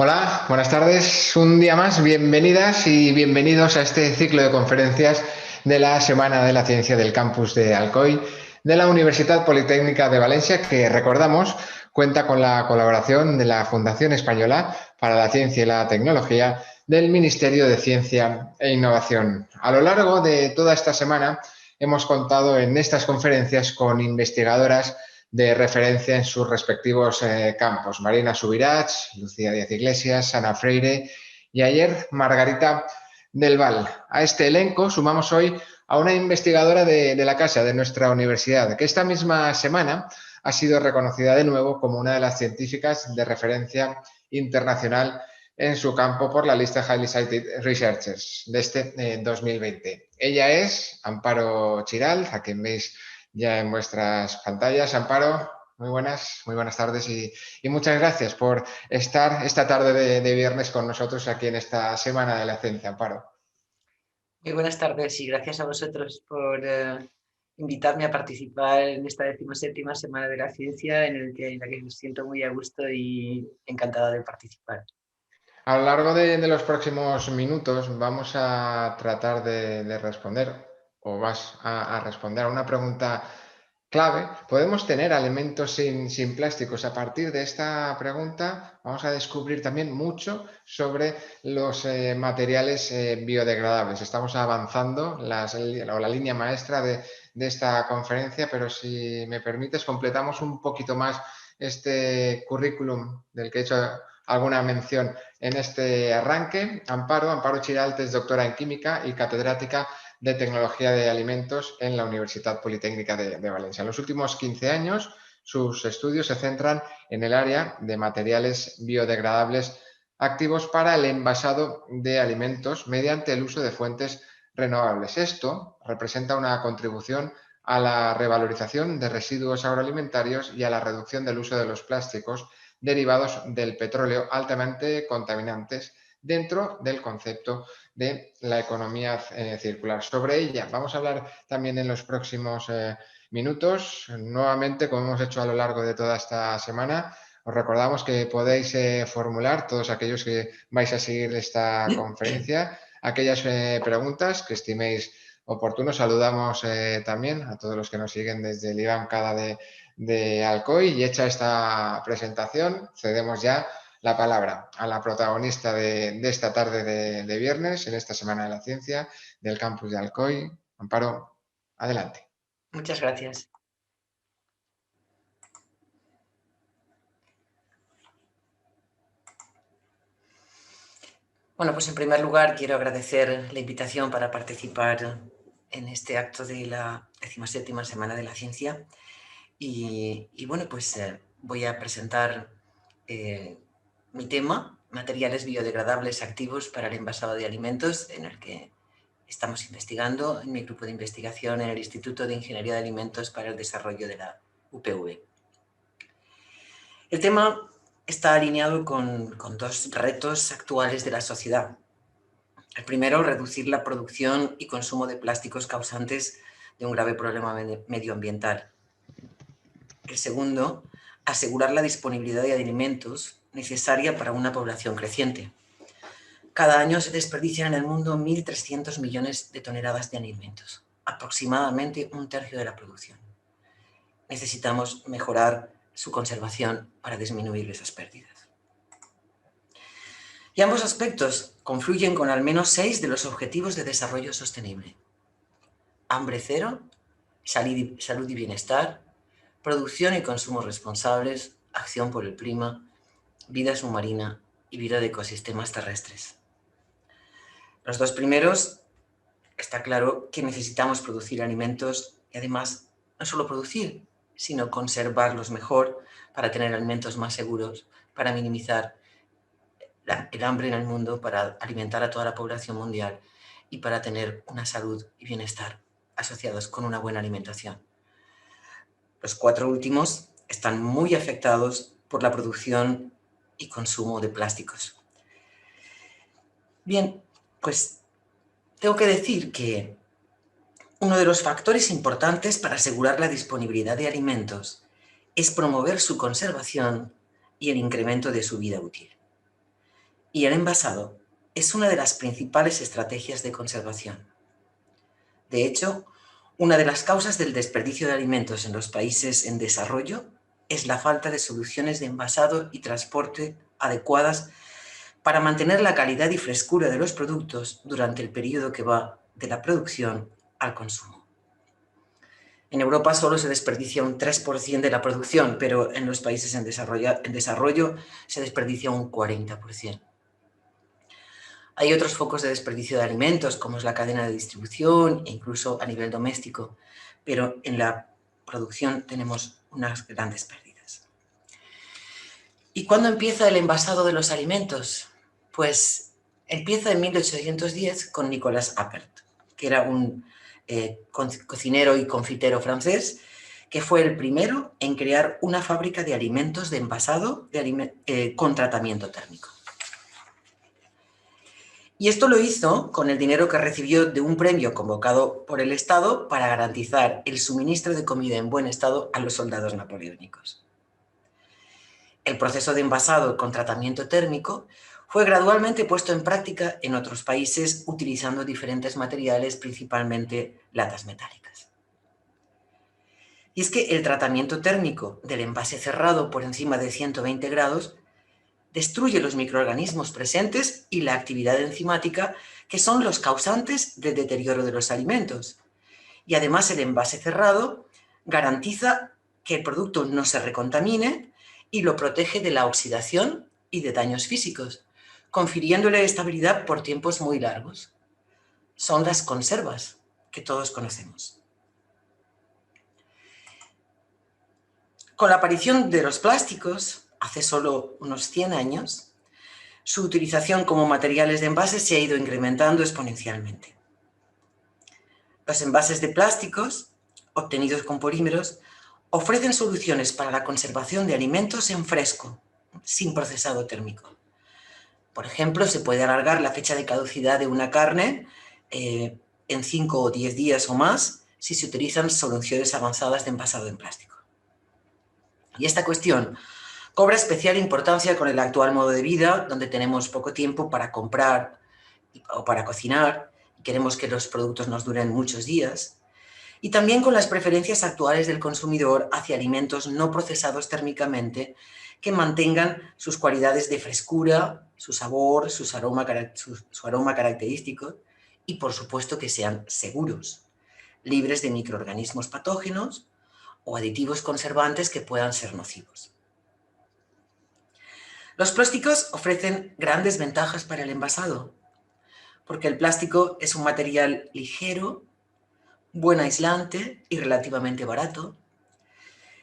Hola, buenas tardes. Un día más, bienvenidas y bienvenidos a este ciclo de conferencias de la Semana de la Ciencia del Campus de Alcoy de la Universidad Politécnica de Valencia, que recordamos cuenta con la colaboración de la Fundación Española para la Ciencia y la Tecnología del Ministerio de Ciencia e Innovación. A lo largo de toda esta semana hemos contado en estas conferencias con investigadoras de referencia en sus respectivos campos. Marina Subirats, Lucía Díaz Iglesias, Ana Freire y ayer Margarita del Val. A este elenco sumamos hoy a una investigadora de la casa de nuestra universidad, que esta misma semana ha sido reconocida de nuevo como una de las científicas de referencia internacional en su campo por la lista Highly Cited Researchers de este 2020. Ella es Amparo Chiral, a quien veis ya en vuestras pantallas. Amparo, muy buenas tardes y muchas gracias por estar esta tarde de viernes con nosotros aquí en esta Semana de la Ciencia, Amparo. Muy buenas tardes y gracias a vosotros por invitarme a participar en esta 17ª Semana de la Ciencia en la que me siento muy a gusto y encantada de participar. A lo largo de los próximos minutos vamos a tratar de responder o vas a responder a una pregunta clave. ¿Podemos tener alimentos sin plásticos? A partir de esta pregunta vamos a descubrir también mucho sobre los materiales biodegradables. Estamos avanzando la línea maestra de esta conferencia, pero si me permites completamos un poquito más este currículum del que he hecho alguna mención en este arranque. Amparo Chiralt es doctora en Química y catedrática de Tecnología de Alimentos en la Universidad Politécnica de Valencia. En los últimos 15 años, sus estudios se centran en el área de materiales biodegradables activos para el envasado de alimentos mediante el uso de fuentes renovables. Esto representa una contribución a la revalorización de residuos agroalimentarios y a la reducción del uso de los plásticos derivados del petróleo altamente contaminantes dentro del concepto de la economía circular. Sobre ella vamos a hablar también en los próximos minutos. Nuevamente, como hemos hecho a lo largo de toda esta semana, os recordamos que podéis formular, todos aquellos que vais a seguir esta conferencia, aquellas preguntas que estiméis oportuno. Saludamos también a todos los que nos siguen desde el IBAMCADA de Alcoy y hecha esta presentación, cedemos ya la palabra a la protagonista de esta tarde de viernes, en esta Semana de la Ciencia del campus de Alcoy. Amparo, adelante. Muchas gracias. Bueno, pues en primer lugar quiero agradecer la invitación para participar en este acto de la 17ª Semana de la Ciencia y bueno, pues voy a presentar mi tema, materiales biodegradables activos para el envasado de alimentos, en el que estamos investigando en mi grupo de investigación en el Instituto de Ingeniería de Alimentos para el Desarrollo de la UPV. El tema está alineado con dos retos actuales de la sociedad. El primero, reducir la producción y consumo de plásticos causantes de un grave problema medioambiental. El segundo, asegurar la disponibilidad de alimentos necesaria para una población creciente. Cada año se desperdician en el mundo 1.300 millones de toneladas de alimentos, aproximadamente un tercio de la producción. Necesitamos mejorar su conservación para disminuir esas pérdidas. Y ambos aspectos confluyen con al menos 6 de los Objetivos de Desarrollo Sostenible: hambre cero, salud y bienestar, producción y consumo responsables, acción por el clima, vida submarina y vida de ecosistemas terrestres. Los dos primeros, está claro que necesitamos producir alimentos y además no solo producir, sino conservarlos mejor para tener alimentos más seguros, para minimizar el hambre en el mundo, para alimentar a toda la población mundial y para tener una salud y bienestar asociados con una buena alimentación. Los 4 últimos están muy afectados por la producción y consumo de plásticos. Bien, pues tengo que decir que uno de los factores importantes para asegurar la disponibilidad de alimentos es promover su conservación y el incremento de su vida útil. Y el envasado es una de las principales estrategias de conservación. De hecho, una de las causas del desperdicio de alimentos en los países en desarrollo es la falta de soluciones de envasado y transporte adecuadas para mantener la calidad y frescura de los productos durante el periodo que va de la producción al consumo. En Europa solo se desperdicia un 3% de la producción, pero en los países en desarrollo se desperdicia un 40%. Hay otros focos de desperdicio de alimentos, como es la cadena de distribución e incluso a nivel doméstico, pero en la producción tenemos unas grandes pérdidas. ¿Y cuándo empieza el envasado de los alimentos? Pues empieza en 1810 con Nicolas Appert, que era un cocinero y confitero francés, que fue el primero en crear una fábrica de alimentos de envasado con tratamiento térmico. Y esto lo hizo con el dinero que recibió de un premio convocado por el Estado para garantizar el suministro de comida en buen estado a los soldados napoleónicos. El proceso de envasado con tratamiento térmico fue gradualmente puesto en práctica en otros países utilizando diferentes materiales, principalmente latas metálicas. Y es que el tratamiento térmico del envase cerrado por encima de 120 grados destruye los microorganismos presentes y la actividad enzimática, que son los causantes del deterioro de los alimentos. Y además el envase cerrado garantiza que el producto no se recontamine y lo protege de la oxidación y de daños físicos, confiriéndole estabilidad por tiempos muy largos. Son las conservas que todos conocemos. Con la aparición de los plásticos, hace solo unos 100 años, su utilización como materiales de envase se ha ido incrementando exponencialmente. Los envases de plásticos, obtenidos con polímeros, ofrecen soluciones para la conservación de alimentos en fresco, sin procesado térmico. Por ejemplo, se puede alargar la fecha de caducidad de una carne en 5 o 10 días o más si se utilizan soluciones avanzadas de envasado en plástico. Y esta cuestión cobra especial importancia con el actual modo de vida, donde tenemos poco tiempo para comprar o para cocinar, y queremos que los productos nos duren muchos días, y también con las preferencias actuales del consumidor hacia alimentos no procesados térmicamente que mantengan sus cualidades de frescura, su sabor, su aroma característico y, por supuesto, que sean seguros, libres de microorganismos patógenos o aditivos conservantes que puedan ser nocivos. Los plásticos ofrecen grandes ventajas para el envasado, porque el plástico es un material ligero, buen aislante y relativamente barato.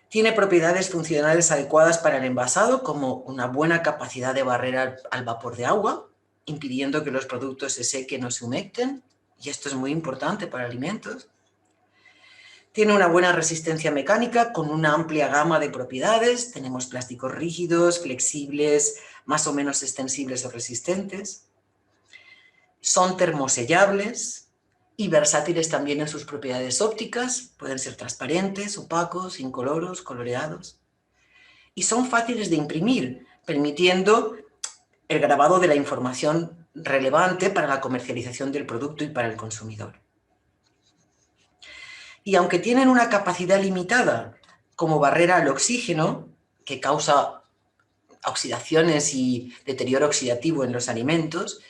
Tiene propiedades funcionales adecuadas para el envasado, como una buena capacidad de barrera al vapor de agua, impidiendo que los productos se sequen o se humecten, y esto es muy importante para alimentos. Tiene una buena resistencia mecánica con una amplia gama de propiedades. Tenemos plásticos rígidos, flexibles, más o menos extensibles o resistentes. Son termosellables y versátiles también en sus propiedades ópticas. Pueden ser transparentes, opacos, incoloros, coloreados. Y son fáciles de imprimir, permitiendo el grabado de la información relevante para la comercialización del producto y para el consumidor. Y aunque tienen una capacidad limitada como barrera al oxígeno, que causa oxidaciones y deterioro oxidativo en los alimentos,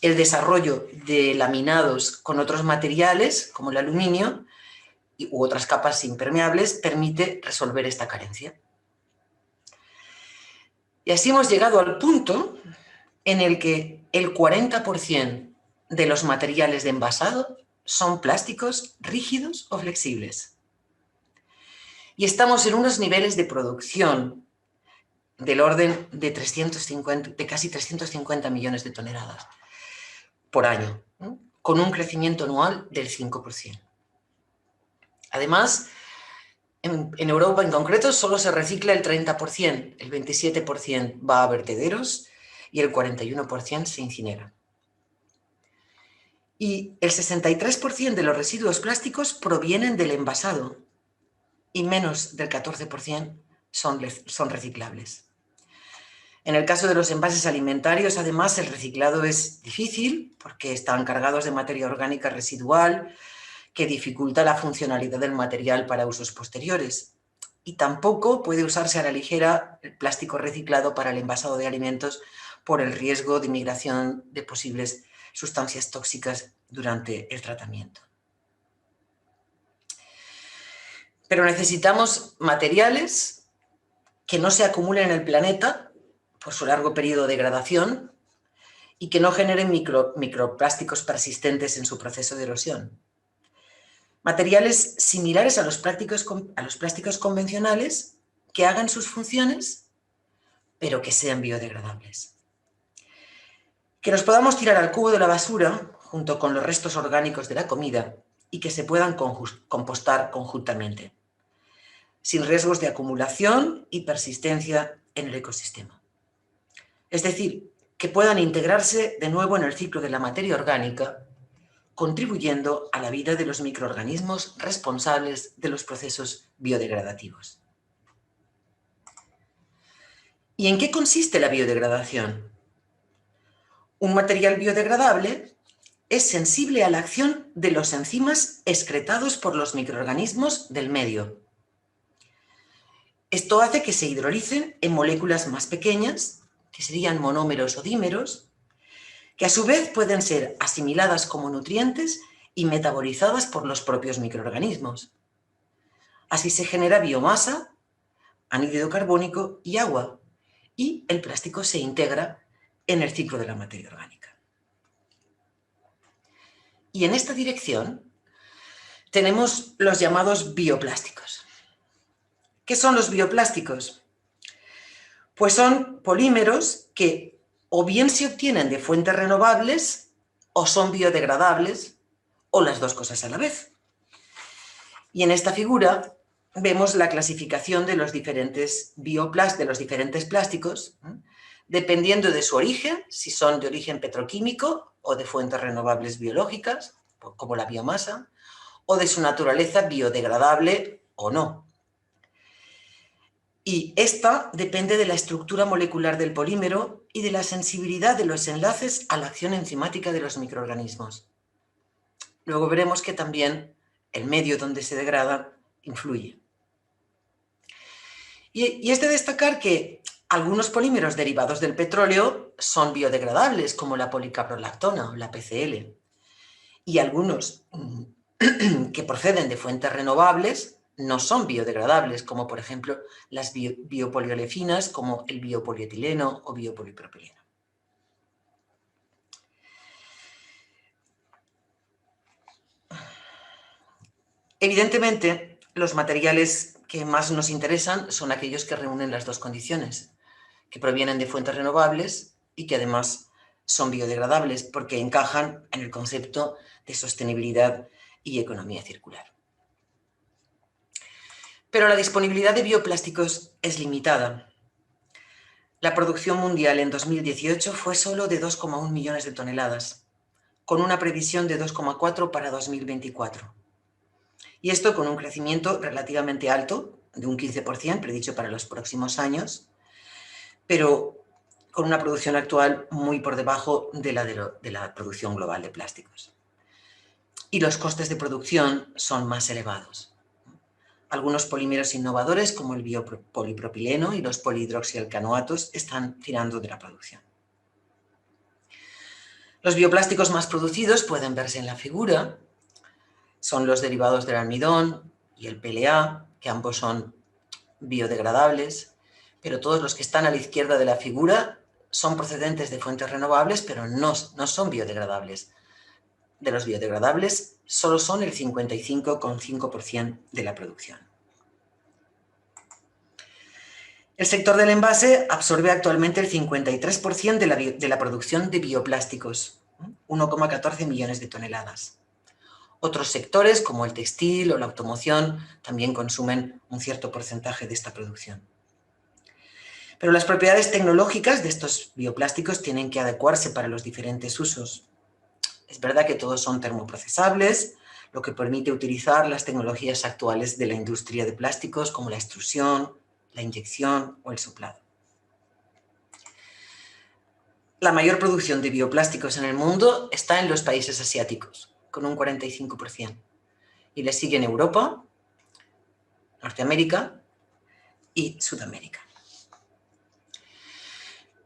el desarrollo de laminados con otros materiales, como el aluminio u otras capas impermeables, permite resolver esta carencia. Y así hemos llegado al punto en el que el 40% de los materiales de envasado son plásticos rígidos o flexibles. Y estamos en unos niveles de producción del orden de casi 350 millones de toneladas por año, ¿no? Con un crecimiento anual del 5%. Además, en Europa en concreto solo se recicla el 30%, el 27% va a vertederos y el 41% se incinera. Y el 63% de los residuos plásticos provienen del envasado y menos del 14% son reciclables. En el caso de los envases alimentarios, además, el reciclado es difícil porque están cargados de materia orgánica residual que dificulta la funcionalidad del material para usos posteriores. Y tampoco puede usarse a la ligera el plástico reciclado para el envasado de alimentos por el riesgo de migración de posibles sustancias tóxicas durante el tratamiento. Pero necesitamos materiales que no se acumulen en el planeta por su largo periodo de degradación y que no generen microplásticos persistentes en su proceso de erosión. Materiales similares a los plásticos convencionales que hagan sus funciones, pero que sean biodegradables. Que los podamos tirar al cubo de la basura junto con los restos orgánicos de la comida y que se puedan compostar conjuntamente, sin riesgos de acumulación y persistencia en el ecosistema. Es decir, que puedan integrarse de nuevo en el ciclo de la materia orgánica, contribuyendo a la vida de los microorganismos responsables de los procesos biodegradativos. ¿Y en qué consiste la biodegradación? Un material biodegradable es sensible a la acción de los enzimas excretados por los microorganismos del medio. Esto hace que se hidrolicen en moléculas más pequeñas, que serían monómeros o dímeros, que a su vez pueden ser asimiladas como nutrientes y metabolizadas por los propios microorganismos. Así se genera biomasa, anhídrido carbónico y agua, y el plástico se integra en el ciclo de la materia orgánica. Y en esta dirección tenemos los llamados bioplásticos. ¿Qué son los bioplásticos? Pues son polímeros que o bien se obtienen de fuentes renovables o son biodegradables o las dos cosas a la vez. Y en esta figura vemos la clasificación de los diferentes plásticos, dependiendo de su origen, si son de origen petroquímico o de fuentes renovables biológicas, como la biomasa, o de su naturaleza biodegradable o no. Y esta depende de la estructura molecular del polímero y de la sensibilidad de los enlaces a la acción enzimática de los microorganismos. Luego veremos que también el medio donde se degrada influye. Y es de destacar que algunos polímeros derivados del petróleo son biodegradables, como la policaprolactona o la PCL. Y algunos que proceden de fuentes renovables no son biodegradables, como por ejemplo las biopoliolefinas, como el biopolietileno o biopolipropileno. Evidentemente, los materiales que más nos interesan son aquellos que reúnen las dos condiciones, que provienen de fuentes renovables y que además son biodegradables porque encajan en el concepto de sostenibilidad y economía circular. Pero la disponibilidad de bioplásticos es limitada. La producción mundial en 2018 fue solo de 2,1 millones de toneladas, con una previsión de 2,4 para 2024. Y esto con un crecimiento relativamente alto, de un 15% predicho para los próximos años, pero con una producción actual muy por debajo de la producción global de plásticos. Y los costes de producción son más elevados. Algunos polímeros innovadores, como el biopolipropileno y los polihidroxialcanoatos, están tirando de la producción. Los bioplásticos más producidos pueden verse en la figura. Son los derivados del almidón y el PLA, que ambos son biodegradables, pero todos los que están a la izquierda de la figura son procedentes de fuentes renovables, pero no son biodegradables. De los biodegradables, solo son el 55,5% de la producción. El sector del envase absorbe actualmente el 53% de la producción de bioplásticos, 1,14 millones de toneladas. Otros sectores, como el textil o la automoción, también consumen un cierto porcentaje de esta producción. Pero las propiedades tecnológicas de estos bioplásticos tienen que adecuarse para los diferentes usos. Es verdad que todos son termoprocesables, lo que permite utilizar las tecnologías actuales de la industria de plásticos, como la extrusión, la inyección o el soplado. La mayor producción de bioplásticos en el mundo está en los países asiáticos, con un 45%. Y le siguen Europa, Norteamérica y Sudamérica.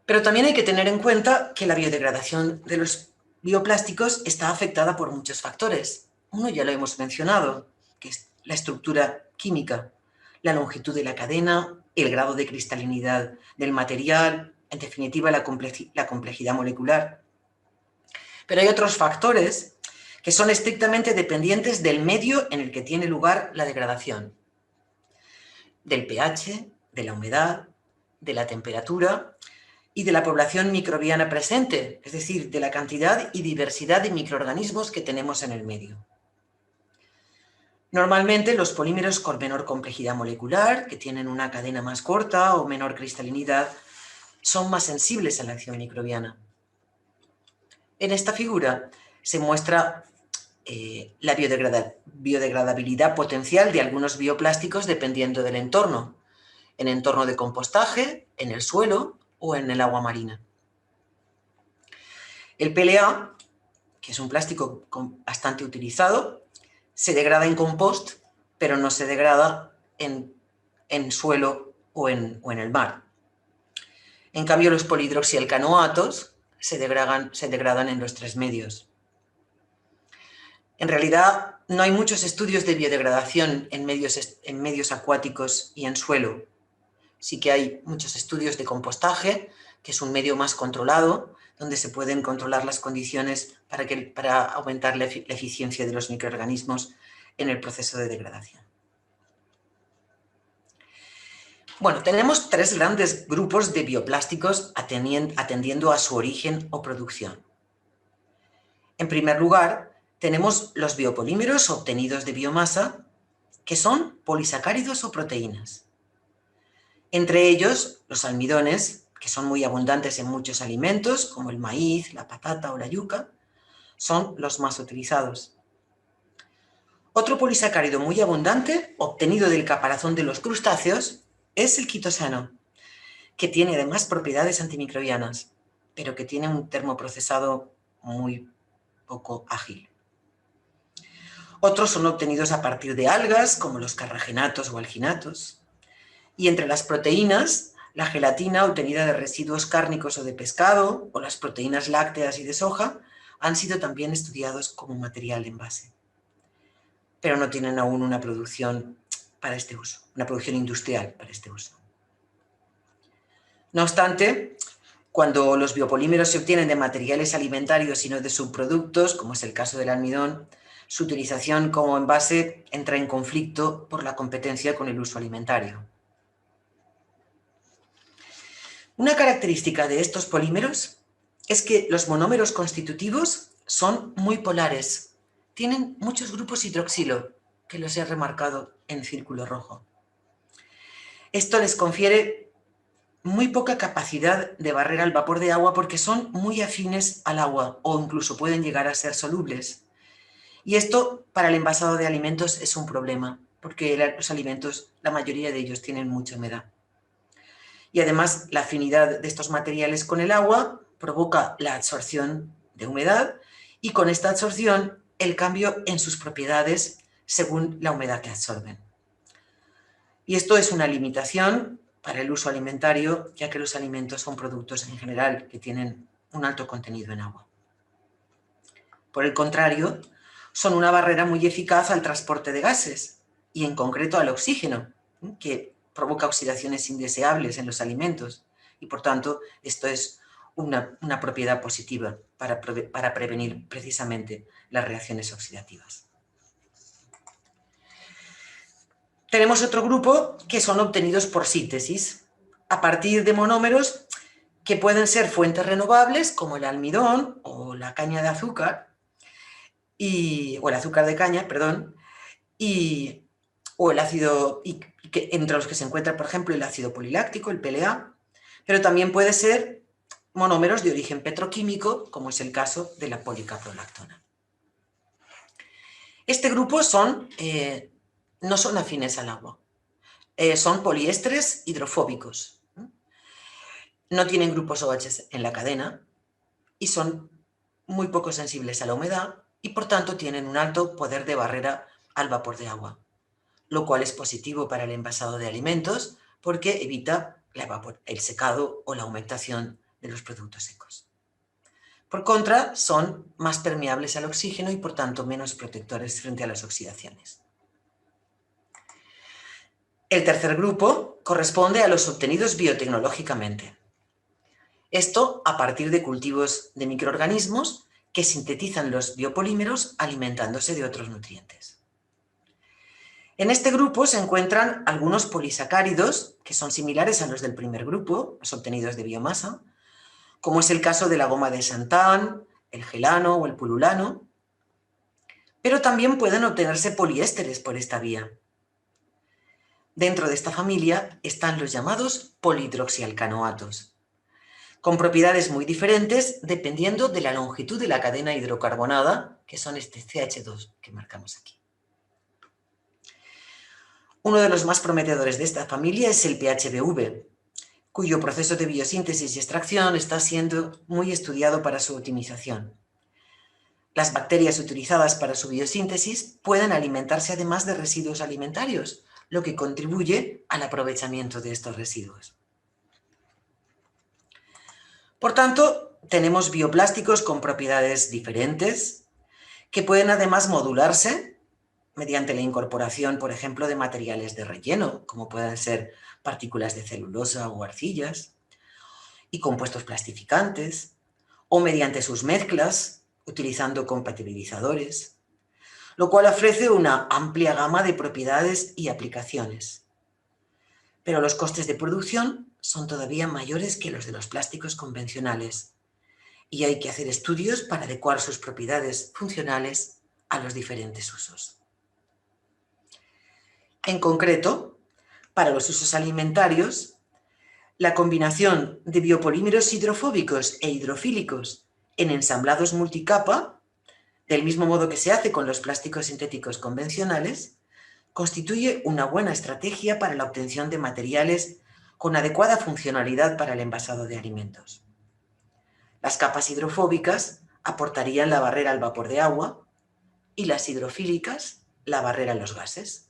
Pero también hay que tener en cuenta que la biodegradación de los bioplásticos está afectada por muchos factores. Uno ya lo hemos mencionado, que es la estructura química, la longitud de la cadena, el grado de cristalinidad del material, en definitiva la complejidad molecular. Pero hay otros factores que son estrictamente dependientes del medio en el que tiene lugar la degradación, del pH, de la humedad, de la temperatura y de la población microbiana presente, es decir, de la cantidad y diversidad de microorganismos que tenemos en el medio. Normalmente los polímeros con menor complejidad molecular, que tienen una cadena más corta o menor cristalinidad, son más sensibles a la acción microbiana. En esta figura se muestra la biodegradabilidad potencial de algunos bioplásticos dependiendo del entorno, en entorno de compostaje, en el suelo o en el agua marina. El PLA, que es un plástico bastante utilizado, se degrada en compost, pero no se degrada en suelo o en el mar. En cambio, los polihidroxialcanoatos se degradan en los tres medios. En realidad, no hay muchos estudios de biodegradación en medios acuáticos y en suelo. Sí que hay muchos estudios de compostaje, que es un medio más controlado, donde se pueden controlar las condiciones para aumentar la eficiencia de los microorganismos en el proceso de degradación. Bueno, tenemos tres grandes grupos de bioplásticos atendiendo a su origen o producción. En primer lugar, tenemos los biopolímeros obtenidos de biomasa, que son polisacáridos o proteínas. Entre ellos, los almidones, que son muy abundantes en muchos alimentos, como el maíz, la patata o la yuca, son los más utilizados. Otro polisacárido muy abundante, obtenido del caparazón de los crustáceos, es el quitosano, que tiene además propiedades antimicrobianas, pero que tiene un termoprocesado muy poco ágil. Otros son obtenidos a partir de algas, como los carragenatos o alginatos. Y entre las proteínas, la gelatina obtenida de residuos cárnicos o de pescado, o las proteínas lácteas y de soja, han sido también estudiados como material de envase. Pero no tienen aún una producción para este uso, una producción industrial para este uso. No obstante, cuando los biopolímeros se obtienen de materiales alimentarios y no de subproductos, como es el caso del almidón, su utilización como envase entra en conflicto por la competencia con el uso alimentario. Una característica de estos polímeros es que los monómeros constitutivos son muy polares. Tienen muchos grupos hidroxilo, que los he remarcado en círculo rojo. Esto les confiere muy poca capacidad de barrer al vapor de agua porque son muy afines al agua o incluso pueden llegar a ser solubles. Y esto para el envasado de alimentos es un problema, porque los alimentos, la mayoría de ellos tienen mucha humedad. Y además la afinidad de estos materiales con el agua provoca la absorción de humedad y con esta absorción el cambio en sus propiedades según la humedad que absorben. Y esto es una limitación para el uso alimentario, ya que los alimentos son productos en general que tienen un alto contenido en agua. Por el contrario, son una barrera muy eficaz al transporte de gases y en concreto al oxígeno, que provoca oxidaciones indeseables en los alimentos y por tanto esto es una propiedad positiva para prevenir precisamente las reacciones oxidativas. Tenemos otro grupo que son obtenidos por síntesis a partir de monómeros que pueden ser fuentes renovables como el almidón o la caña de azúcar o el azúcar de caña, perdón, o el ácido, entre los que se encuentra, por ejemplo, el ácido poliláctico, el PLA, pero también puede ser monómeros de origen petroquímico, como es el caso de la policaprolactona. Este grupo no son afines al agua, son poliésteres hidrofóbicos. No tienen grupos OH en la cadena y son muy poco sensibles a la humedad y por tanto tienen un alto poder de barrera al vapor de agua, lo cual es positivo para el envasado de alimentos porque evita el secado o la humectación de los productos secos. Por contra, son más permeables al oxígeno y por tanto menos protectores frente a las oxidaciones. El tercer grupo corresponde a los obtenidos biotecnológicamente. Esto a partir de cultivos de microorganismos que sintetizan los biopolímeros alimentándose de otros nutrientes. En este grupo se encuentran algunos polisacáridos que son similares a los del primer grupo, los obtenidos de biomasa, como es el caso de la goma de xantán, el gelano o el purulano, pero también pueden obtenerse poliésteres por esta vía. Dentro de esta familia están los llamados polihidroxialcanoatos, con propiedades muy diferentes dependiendo de la longitud de la cadena hidrocarbonada, que son este CH2 que marcamos aquí. Uno de los más prometedores de esta familia es el PHBV, cuyo proceso de biosíntesis y extracción está siendo muy estudiado para su optimización. Las bacterias utilizadas para su biosíntesis pueden alimentarse además de residuos alimentarios, lo que contribuye al aprovechamiento de estos residuos. Por tanto, tenemos bioplásticos con propiedades diferentes que pueden además modularse mediante la incorporación, por ejemplo, de materiales de relleno, como pueden ser partículas de celulosa o arcillas, y compuestos plastificantes, o mediante sus mezclas, utilizando compatibilizadores, lo cual ofrece una amplia gama de propiedades y aplicaciones. Pero los costes de producción son todavía mayores que los de los plásticos convencionales y hay que hacer estudios para adecuar sus propiedades funcionales a los diferentes usos. En concreto, para los usos alimentarios, la combinación de biopolímeros hidrofóbicos e hidrofílicos en ensamblados multicapa, del mismo modo que se hace con los plásticos sintéticos convencionales, constituye una buena estrategia para la obtención de materiales con adecuada funcionalidad para el envasado de alimentos. Las capas hidrofóbicas aportarían la barrera al vapor de agua y las hidrofílicas la barrera a los gases.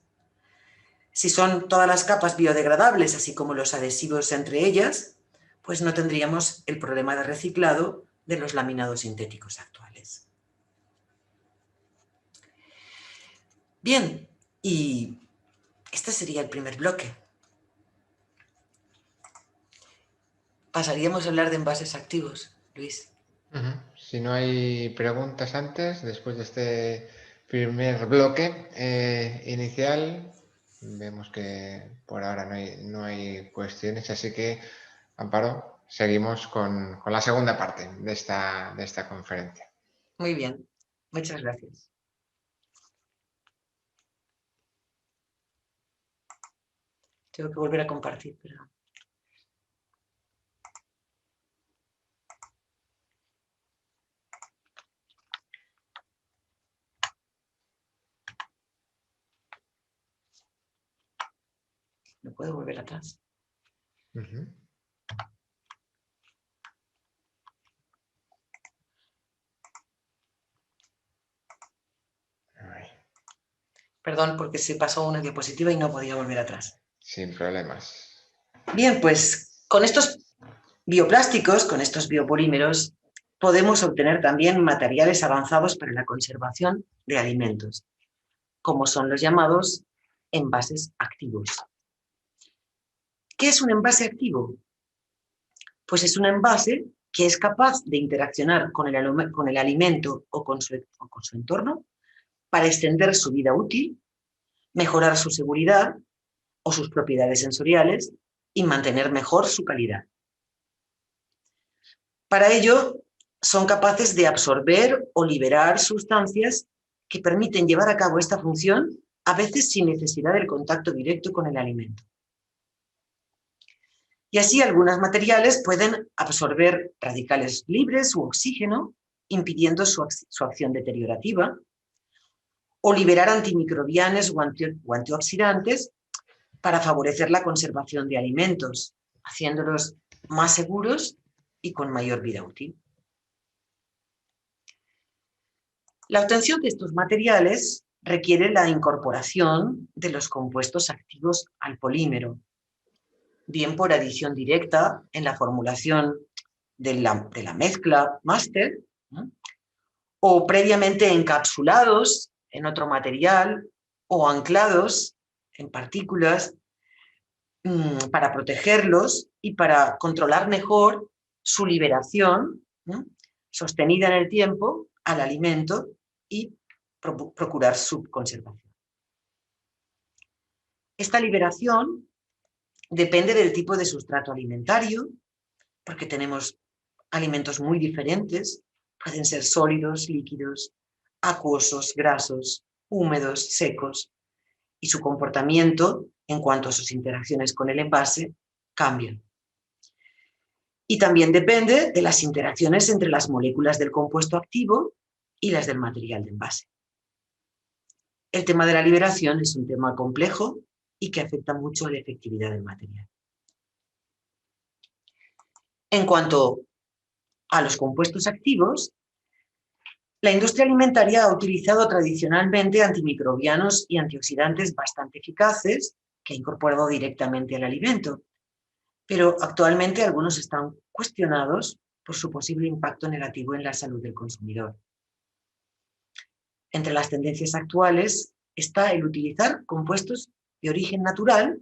Si son todas las capas biodegradables, así como los adhesivos entre ellas, pues no tendríamos el problema de reciclado de los laminados sintéticos actuales. Bien, y este sería el primer bloque. Pasaríamos a hablar de envases activos, Luis. Si no hay preguntas antes, después de este primer bloque inicial, vemos que por ahora no hay cuestiones, así que, Amparo, seguimos con la segunda parte de esta conferencia. Muy bien, muchas gracias. Tengo que volver a compartir, pero... ¿No puedo volver atrás? Perdón, porque se pasó una diapositiva y no podía volver atrás. Sin problemas. Bien, pues con estos bioplásticos, con estos biopolímeros, podemos obtener también materiales avanzados para la conservación de alimentos, como son los llamados envases activos. ¿Qué es un envase activo? Pues es un envase que es capaz de interaccionar con el alimento o con su entorno para extender su vida útil, mejorar su seguridad o sus propiedades sensoriales y mantener mejor su calidad. Para ello, son capaces de absorber o liberar sustancias que permiten llevar a cabo esta función, a veces sin necesidad del contacto directo con el alimento. Y así algunos materiales pueden absorber radicales libres u oxígeno, impidiendo su acción deteriorativa, o liberar antimicrobianos o antioxidantes para favorecer la conservación de alimentos, haciéndolos más seguros y con mayor vida útil. La obtención de estos materiales requiere la incorporación de los compuestos activos al polímero, bien por adición directa en la formulación de la mezcla máster, ¿no?, o previamente encapsulados en otro material o anclados en partículas para protegerlos y para controlar mejor su liberación, ¿no?, sostenida en el tiempo al alimento y procurar su conservación. Esta liberación depende del tipo de sustrato alimentario, porque tenemos alimentos muy diferentes, pueden ser sólidos, líquidos, acuosos, grasos, húmedos, secos, y su comportamiento en cuanto a sus interacciones con el envase cambian. Y también depende de las interacciones entre las moléculas del compuesto activo y las del material de envase. El tema de la liberación es un tema complejo y que afecta mucho a la efectividad del material. En cuanto a los compuestos activos, la industria alimentaria ha utilizado tradicionalmente antimicrobianos y antioxidantes bastante eficaces que ha incorporado directamente al alimento, pero actualmente algunos están cuestionados por su posible impacto negativo en la salud del consumidor. Entre las tendencias actuales está el utilizar compuestos de origen natural,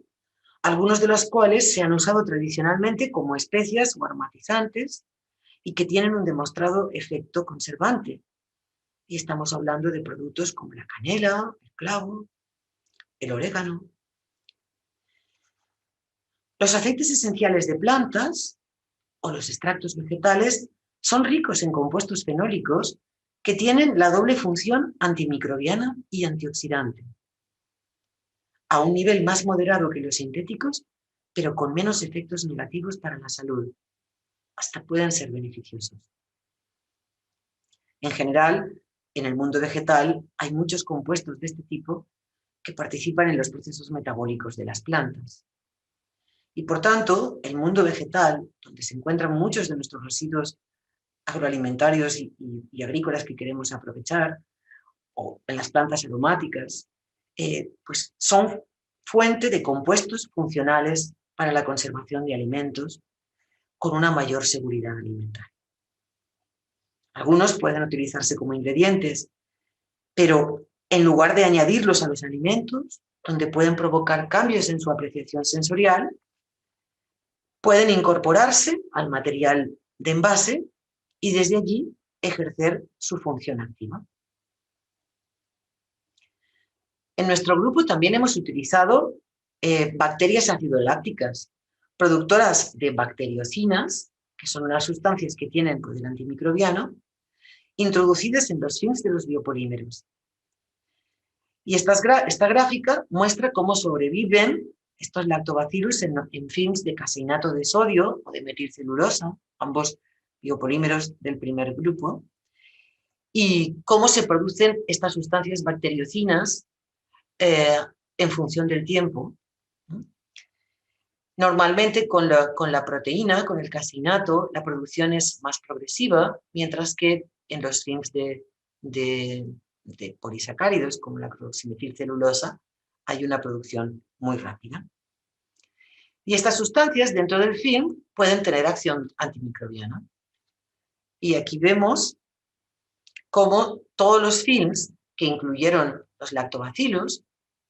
algunos de los cuales se han usado tradicionalmente como especias o aromatizantes y que tienen un demostrado efecto conservante. Y estamos hablando de productos como la canela, el clavo, el orégano. Los aceites esenciales de plantas o los extractos vegetales son ricos en compuestos fenólicos que tienen la doble función antimicrobiana y antioxidante, a un nivel más moderado que los sintéticos, pero con menos efectos negativos para la salud. Hasta pueden ser beneficiosos. En general, en el mundo vegetal hay muchos compuestos de este tipo que participan en los procesos metabólicos de las plantas. Y por tanto, el mundo vegetal, donde se encuentran muchos de nuestros residuos agroalimentarios y agrícolas que queremos aprovechar, o en las plantas aromáticas, pues son fuente de compuestos funcionales para la conservación de alimentos con una mayor seguridad alimentaria. Algunos pueden utilizarse como ingredientes, pero en lugar de añadirlos a los alimentos, donde pueden provocar cambios en su apreciación sensorial, pueden incorporarse al material de envase y desde allí ejercer su función activa. En nuestro grupo también hemos utilizado bacterias acidolácticas, productoras de bacteriocinas, que son unas sustancias que tienen poder antimicrobiano, introducidas en los films de los biopolímeros. Y esta gráfica muestra cómo sobreviven estos lactobacillus en films de caseinato de sodio o de metilcelulosa, ambos biopolímeros del primer grupo, y cómo se producen estas sustancias bacteriocinas en función del tiempo. Normalmente con la proteína, con el caseinato, la producción es más progresiva, mientras que en los films de polisacáridos, como la carboximetilcelulosa, hay una producción muy rápida. Y estas sustancias dentro del film pueden tener acción antimicrobiana. Y aquí vemos cómo todos los films que incluyeron los lactobacillus,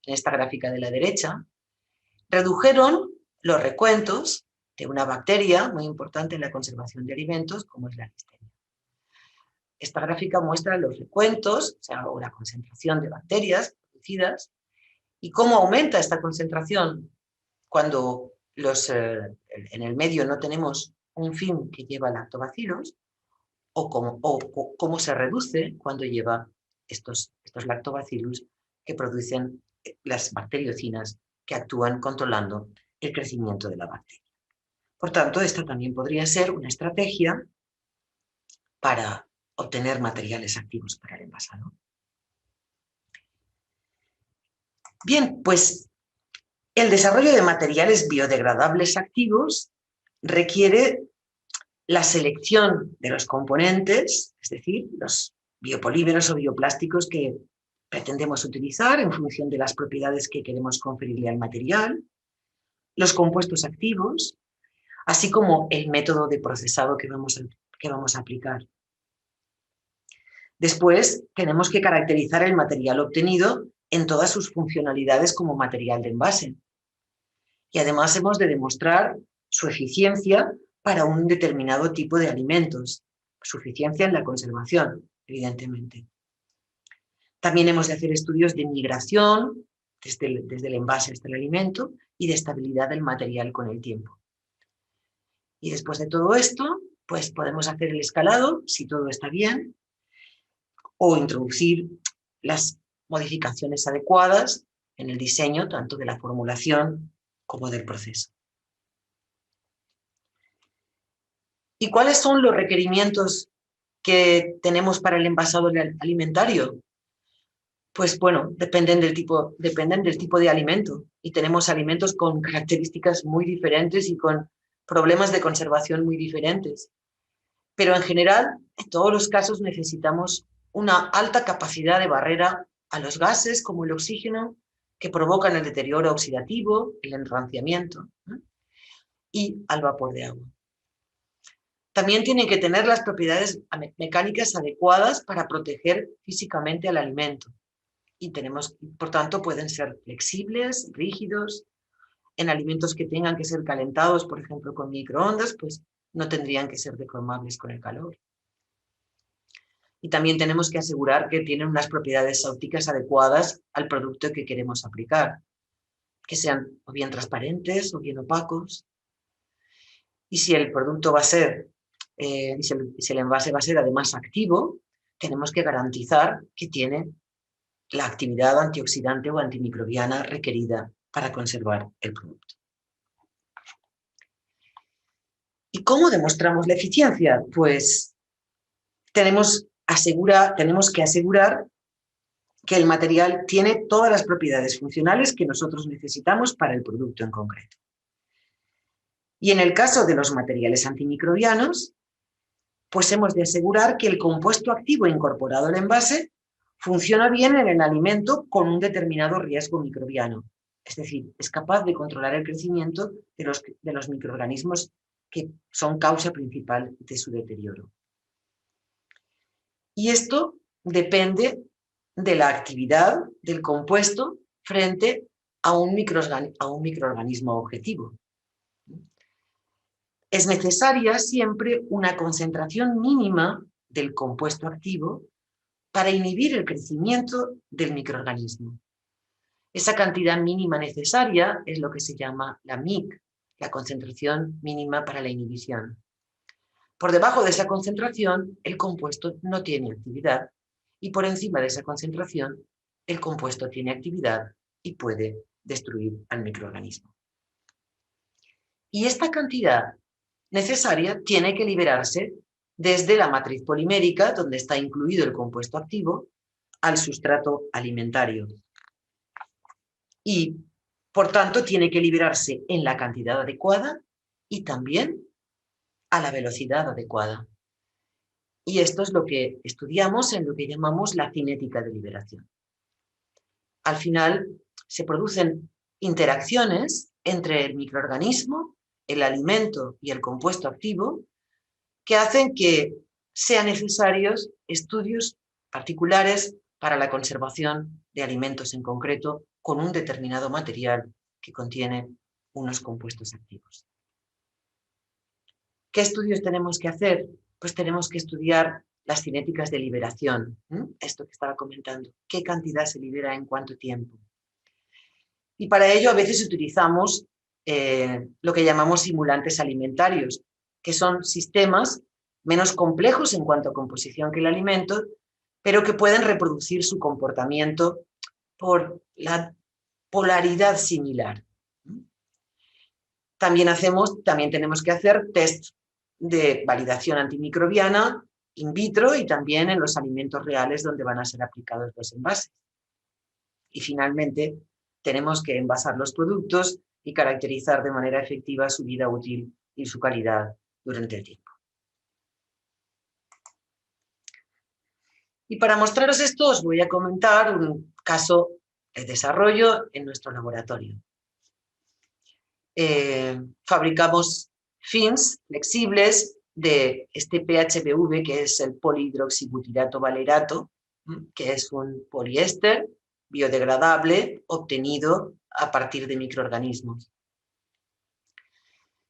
en esta gráfica de la derecha, redujeron los recuentos de una bacteria muy importante en la conservación de alimentos, como es la listeria. Esta gráfica muestra los recuentos, o la concentración de bacterias producidas, y cómo aumenta esta concentración cuando en el medio no tenemos un film que lleva lactobacillus, o cómo se reduce cuando lleva estos lactobacillus que producen las bacteriocinas que actúan controlando el crecimiento de la bacteria. Por tanto, esta también podría ser una estrategia para obtener materiales activos para el envasado. Bien, pues el desarrollo de materiales biodegradables activos requiere la selección de los componentes, es decir, los biopolímeros o bioplásticos que pretendemos utilizar en función de las propiedades que queremos conferirle al material, los compuestos activos, así como el método de procesado que vamos a aplicar. Después, tenemos que caracterizar el material obtenido en todas sus funcionalidades como material de envase. Y además hemos de demostrar su eficiencia para un determinado tipo de alimentos, su eficiencia en la conservación, evidentemente. También hemos de hacer estudios de migración desde el envase hasta el alimento y de estabilidad del material con el tiempo. Y después de todo esto, pues podemos hacer el escalado, si todo está bien, o introducir las modificaciones adecuadas en el diseño tanto de la formulación como del proceso. ¿Y cuáles son los requerimientos que tenemos para el envasado alimentario? Pues bueno, dependen del tipo de alimento, y tenemos alimentos con características muy diferentes y con problemas de conservación muy diferentes. Pero en general, en todos los casos necesitamos una alta capacidad de barrera a los gases como el oxígeno, que provocan el deterioro oxidativo, el enranciamiento, y al vapor de agua. También tienen que tener las propiedades mecánicas adecuadas para proteger físicamente al alimento. Y por tanto, pueden ser flexibles, rígidos. En alimentos que tengan que ser calentados, por ejemplo, con microondas, pues no tendrían que ser deformables con el calor. Y también tenemos que asegurar que tienen unas propiedades ópticas adecuadas al producto que queremos aplicar, que sean o bien transparentes o bien opacos. Y si el producto va a ser, si el envase va a ser además activo, tenemos que garantizar que tiene la actividad antioxidante o antimicrobiana requerida para conservar el producto. ¿Y cómo demostramos la eficiencia? Pues tenemos que asegurar que el material tiene todas las propiedades funcionales que nosotros necesitamos para el producto en concreto. Y en el caso de los materiales antimicrobianos, pues hemos de asegurar que el compuesto activo incorporado al envase funciona bien en el alimento con un determinado riesgo microbiano. Es decir, es capaz de controlar el crecimiento de los microorganismos que son causa principal de su deterioro. Y esto depende de la actividad del compuesto frente a un microorganismo objetivo. Es necesaria siempre una concentración mínima del compuesto activo para inhibir el crecimiento del microorganismo. Esa cantidad mínima necesaria es lo que se llama la MIC, la concentración mínima para la inhibición. Por debajo de esa concentración, el compuesto no tiene actividad, y por encima de esa concentración, el compuesto tiene actividad y puede destruir al microorganismo. Y esta cantidad necesaria tiene que liberarse desde la matriz polimérica, donde está incluido el compuesto activo, al sustrato alimentario. Y, por tanto, tiene que liberarse en la cantidad adecuada y también a la velocidad adecuada. Y esto es lo que estudiamos en lo que llamamos la cinética de liberación. Al final, se producen interacciones entre el microorganismo, el alimento y el compuesto activo que hacen que sean necesarios estudios particulares para la conservación de alimentos en concreto con un determinado material que contiene unos compuestos activos. ¿Qué estudios tenemos que hacer? Pues tenemos que estudiar las cinéticas de liberación, esto que estaba comentando, qué cantidad se libera en cuánto tiempo. Y para ello a veces utilizamos lo que llamamos simulantes alimentarios, que son sistemas menos complejos en cuanto a composición que el alimento, pero que pueden reproducir su comportamiento por la polaridad similar. También tenemos que hacer test de validación antimicrobiana in vitro y también en los alimentos reales donde van a ser aplicados los envases. Y finalmente, tenemos que envasar los productos y caracterizar de manera efectiva su vida útil y su calidad durante el tiempo. Y para mostraros esto os voy a comentar un caso de desarrollo en nuestro laboratorio. Fabricamos films flexibles de este PHBV, que es el polihidroxibutirato valerato, que es un poliéster biodegradable obtenido a partir de microorganismos.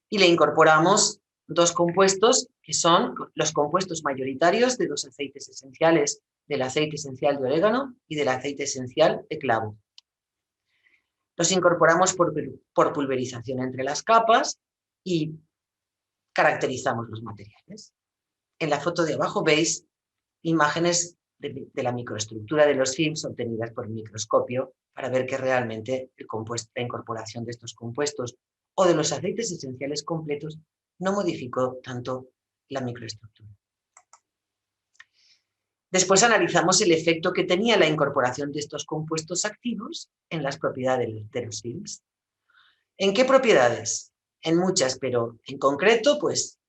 Y le incorporamos dos compuestos que son los compuestos mayoritarios de los aceites esenciales, del aceite esencial de orégano y del aceite esencial de clavo. Los incorporamos por pulverización entre las capas y caracterizamos los materiales. En la foto de abajo veis imágenes de la microestructura de los films obtenidas por microscopio para ver que realmente la incorporación de estos compuestos o de los aceites esenciales completos no modificó tanto la microestructura. Después analizamos el efecto que tenía la incorporación de estos compuestos activos en las propiedades de los films. ¿En qué propiedades? En muchas, pero en concreto, pues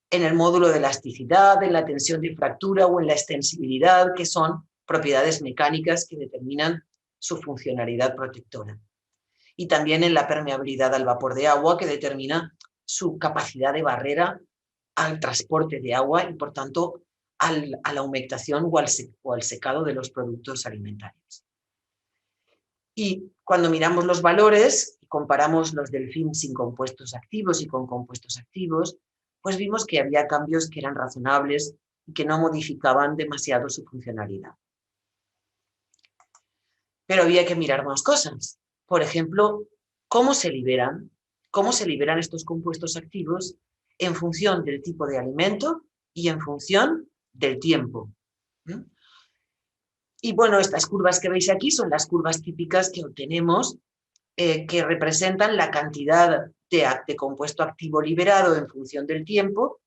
en el módulo de elasticidad, en la tensión de fractura o en la extensibilidad, que son propiedades mecánicas que determinan su funcionalidad protectora. Y también en la permeabilidad al vapor de agua, que determina su capacidad de barrera al transporte de agua y, por tanto, a la humectación o al secado de los productos alimentarios. Y cuando miramos los valores y comparamos los del film sin compuestos activos y con compuestos activos, pues vimos que había cambios que eran razonables y que no modificaban demasiado su funcionalidad. Pero había que mirar más cosas. Por ejemplo, cómo se liberan estos compuestos activos en función del tipo de alimento y en función del tiempo. Y bueno, estas curvas que veis aquí son las curvas típicas que obtenemos, que representan la cantidad de compuesto activo liberado en función del tiempo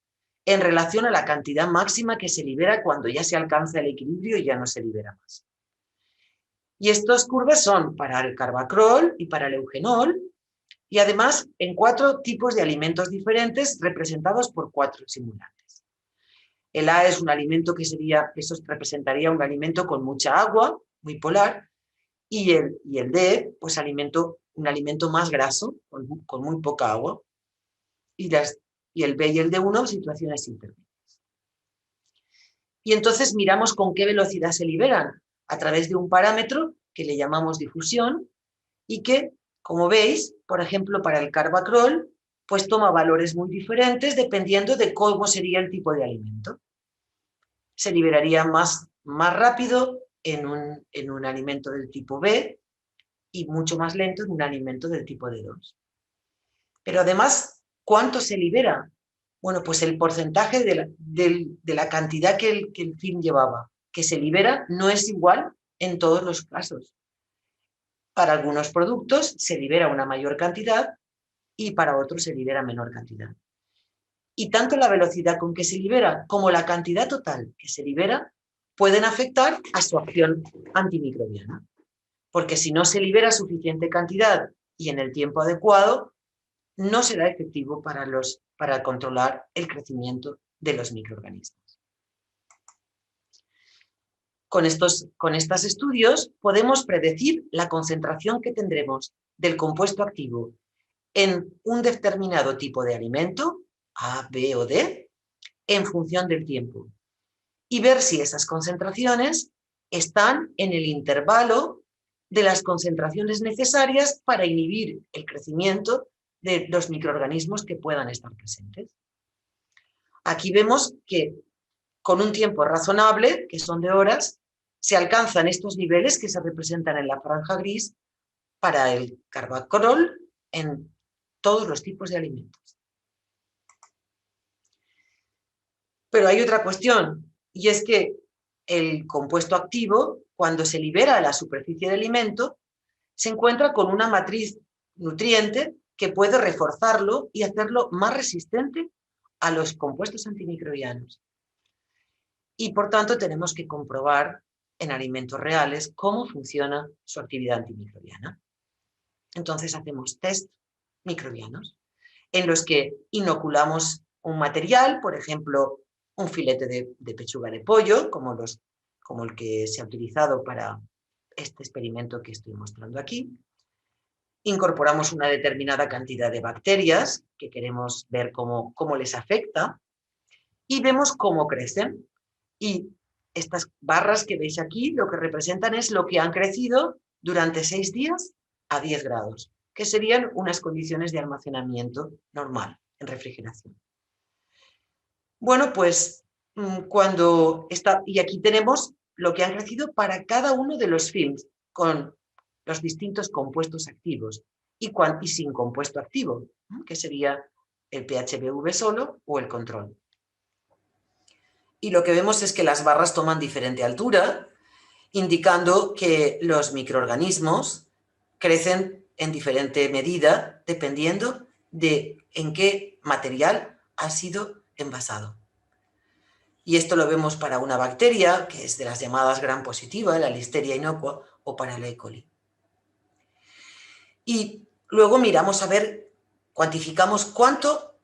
en relación a la cantidad máxima que se libera cuando ya se alcanza el equilibrio y ya no se libera más. Y estas curvas son para el carbacrol y para el eugenol, y además en 4 tipos de alimentos diferentes representados por 4 simulantes. El A es un alimento eso representaría un alimento con mucha agua, muy polar, y el D, pues un alimento más graso, con muy poca agua, y el B y el D1, situaciones intermedias. Y entonces miramos con qué velocidad se liberan, a través de un parámetro que le llamamos difusión, y que, como veis, por ejemplo, para el carbacrol, pues toma valores muy diferentes dependiendo de cómo sería el tipo de alimento. Se liberaría más rápido en un alimento del tipo B y mucho más lento en un alimento del tipo D2. Pero además, ¿cuánto se libera? Bueno, pues el porcentaje de la cantidad que el film llevaba, que se libera, no es igual en todos los casos. Para algunos productos se libera una mayor cantidad y para otros se libera menor cantidad. Y tanto la velocidad con que se libera como la cantidad total que se libera pueden afectar a su acción antimicrobiana. Porque si no se libera suficiente cantidad y en el tiempo adecuado, no será efectivo para controlar el crecimiento de los microorganismos. Con estos estudios podemos predecir la concentración que tendremos del compuesto activo en un determinado tipo de alimento, A, B o D, en función del tiempo, y ver si esas concentraciones están en el intervalo de las concentraciones necesarias para inhibir el crecimiento de los microorganismos que puedan estar presentes. Aquí vemos que con un tiempo razonable, que son de horas, se alcanzan estos niveles que se representan en la franja gris para el carbacrol en todos los tipos de alimentos. Pero hay otra cuestión, y es que el compuesto activo, cuando se libera a la superficie del alimento, se encuentra con una matriz nutriente que puede reforzarlo y hacerlo más resistente a los compuestos antimicrobianos. Y por tanto tenemos que comprobar en alimentos reales cómo funciona su actividad antimicrobiana. Entonces hacemos test microbianos en los que inoculamos un material, por ejemplo, un filete de pechuga de pollo, como como el que se ha utilizado para este experimento que estoy mostrando aquí. Incorporamos una determinada cantidad de bacterias que queremos ver cómo les afecta y vemos cómo crecen. Y estas barras que veis aquí lo que representan es lo que han crecido durante 6 días a 10 grados, que serían unas condiciones de almacenamiento normal en refrigeración. Bueno, pues y aquí tenemos lo que han crecido para cada uno de los films con los distintos compuestos activos y sin compuesto activo, que sería el PHBV solo o el control. Y lo que vemos es que las barras toman diferente altura, indicando que los microorganismos crecen en diferente medida dependiendo de en qué material ha sido envasado. Y esto lo vemos para una bacteria, que es de las llamadas gram positiva, la Listeria inocua, o para el E. coli. Y luego miramos a ver, cuantificamos cuánto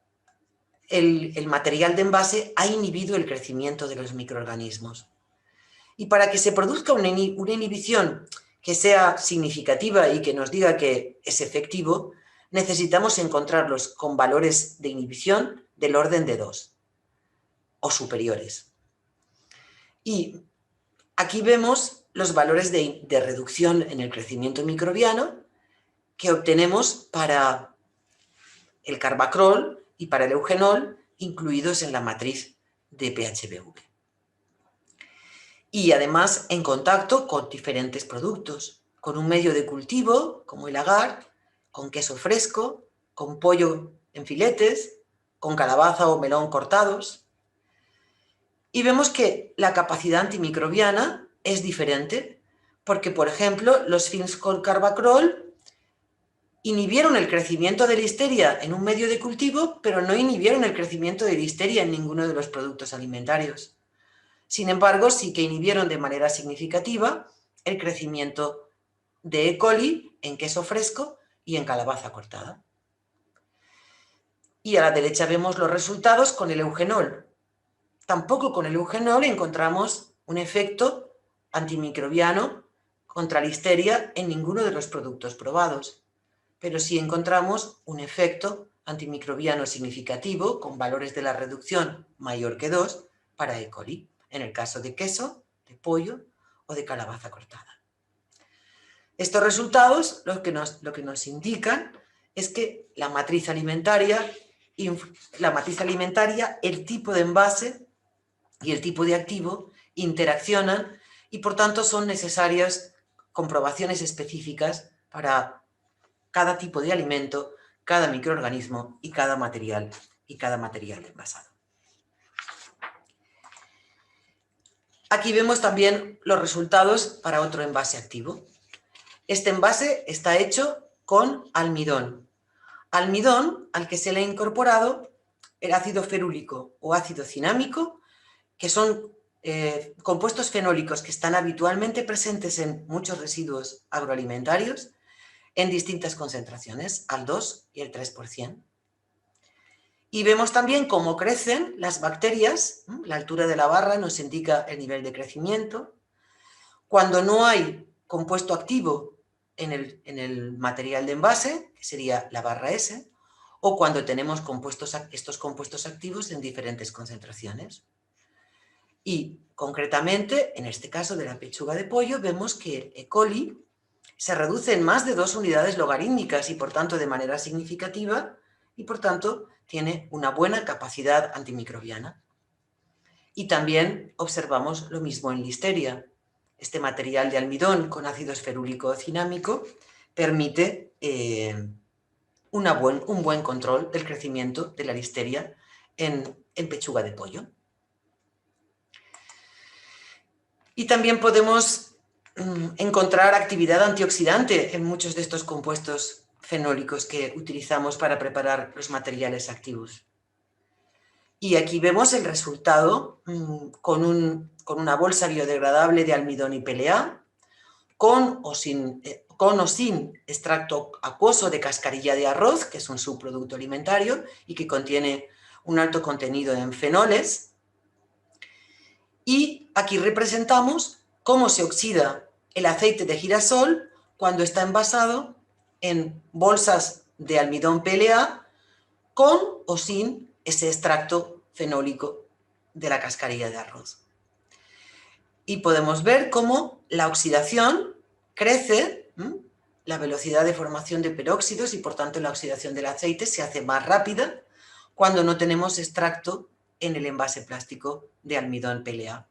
el material de envase ha inhibido el crecimiento de los microorganismos. Y para que se produzca una inhibición que sea significativa y que nos diga que es efectivo, necesitamos encontrarlos con valores de inhibición del orden de 2 o superiores. Y aquí vemos los valores de reducción en el crecimiento microbiano que obtenemos para el carbacrol y para el eugenol, incluidos en la matriz de PHBV. Y además en contacto con diferentes productos, con un medio de cultivo como el agar, con queso fresco, con pollo en filetes, con calabaza o melón cortados. Y vemos que la capacidad antimicrobiana es diferente, porque, por ejemplo, los films con carbacrol inhibieron el crecimiento de listeria en un medio de cultivo, pero no inhibieron el crecimiento de listeria en ninguno de los productos alimentarios. Sin embargo, sí que inhibieron de manera significativa el crecimiento de E. coli en queso fresco y en calabaza cortada. Y a la derecha vemos los resultados con el eugenol. Tampoco con el eugenol encontramos un efecto antimicrobiano contra listeria en ninguno de los productos probados, pero sí encontramos un efecto antimicrobiano significativo con valores de la reducción mayor que 2 para E. coli, en el caso de queso, de pollo o de calabaza cortada. Estos resultados lo que nos indican es que la matriz alimentaria, el tipo de envase y el tipo de activo interaccionan y por tanto son necesarias comprobaciones específicas para cada tipo de alimento, cada microorganismo y cada material de envasado. Aquí vemos también los resultados para otro envase activo. Este envase está hecho con almidón. Almidón al que se le ha incorporado el ácido ferúlico o ácido cinámico, que son compuestos fenólicos que están habitualmente presentes en muchos residuos agroalimentarios en distintas concentraciones, al 2 y el 3%. Y vemos también cómo crecen las bacterias. La altura de la barra nos indica el nivel de crecimiento. Cuando no hay compuesto activo en el material de envase, que sería la barra S, o cuando tenemos estos compuestos activos en diferentes concentraciones. Y concretamente, en este caso de la pechuga de pollo, vemos que el E. coli se reduce en más de 2 unidades logarítmicas y por tanto de manera significativa y por tanto tiene una buena capacidad antimicrobiana. Y también observamos lo mismo en listeria. Este material de almidón con ácido esferúlico cinámico permite un buen control del crecimiento de la listeria en pechuga de pollo. Y también podemos encontrar actividad antioxidante en muchos de estos compuestos fenólicos que utilizamos para preparar los materiales activos. Y aquí vemos el resultado con una bolsa biodegradable de almidón y PLA, con o sin extracto acuoso de cascarilla de arroz, que es un subproducto alimentario y que contiene un alto contenido en fenoles. Y aquí representamos cómo se oxida el aceite de girasol cuando está envasado en bolsas de almidón PLA con o sin ese extracto fenólico de la cascarilla de arroz. Y podemos ver cómo la oxidación crece, la velocidad de formación de peróxidos y por tanto la oxidación del aceite se hace más rápida cuando no tenemos extracto en el envase plástico de almidón PLA.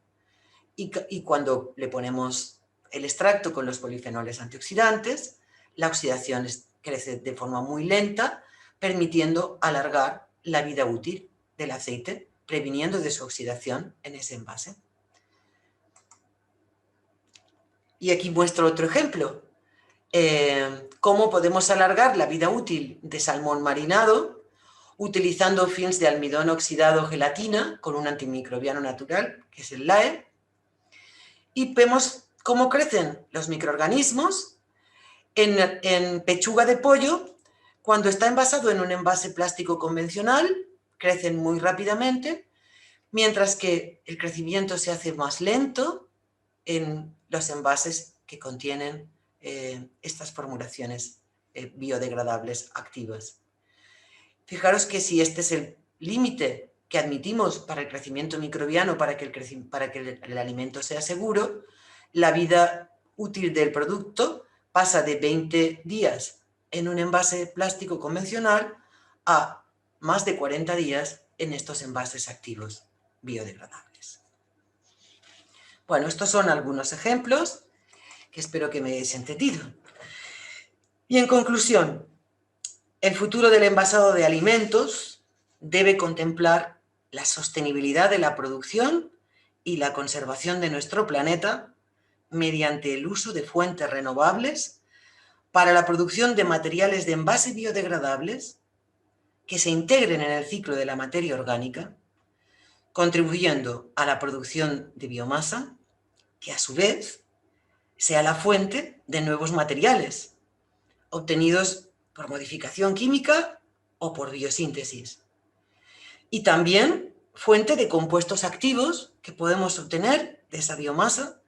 Y cuando le ponemos el extracto con los polifenoles antioxidantes, la oxidación crece de forma muy lenta, permitiendo alargar la vida útil del aceite, previniendo de su oxidación en ese envase. Y aquí muestro otro ejemplo. Cómo podemos alargar la vida útil de salmón marinado utilizando films de almidón oxidado gelatina con un antimicrobiano natural, que es el LAE. Y vemos cómo crecen los microorganismos en pechuga de pollo cuando está envasado en un envase plástico convencional, crecen muy rápidamente, mientras que el crecimiento se hace más lento en los envases que contienen estas formulaciones biodegradables activas. Fijaros que si este es el límite que admitimos para el crecimiento microbiano, para que el alimento sea seguro, la vida útil del producto pasa de 20 días en un envase plástico convencional a más de 40 días en estos envases activos biodegradables. Bueno, estos son algunos ejemplos que espero que me hayáis entendido. Y en conclusión, el futuro del envasado de alimentos debe contemplar la sostenibilidad de la producción y la conservación de nuestro planeta mediante el uso de fuentes renovables para la producción de materiales de envase biodegradables que se integren en el ciclo de la materia orgánica, contribuyendo a la producción de biomasa, que a su vez sea la fuente de nuevos materiales, obtenidos por modificación química o por biosíntesis. Y también fuente de compuestos activos que podemos obtener de esa biomasa,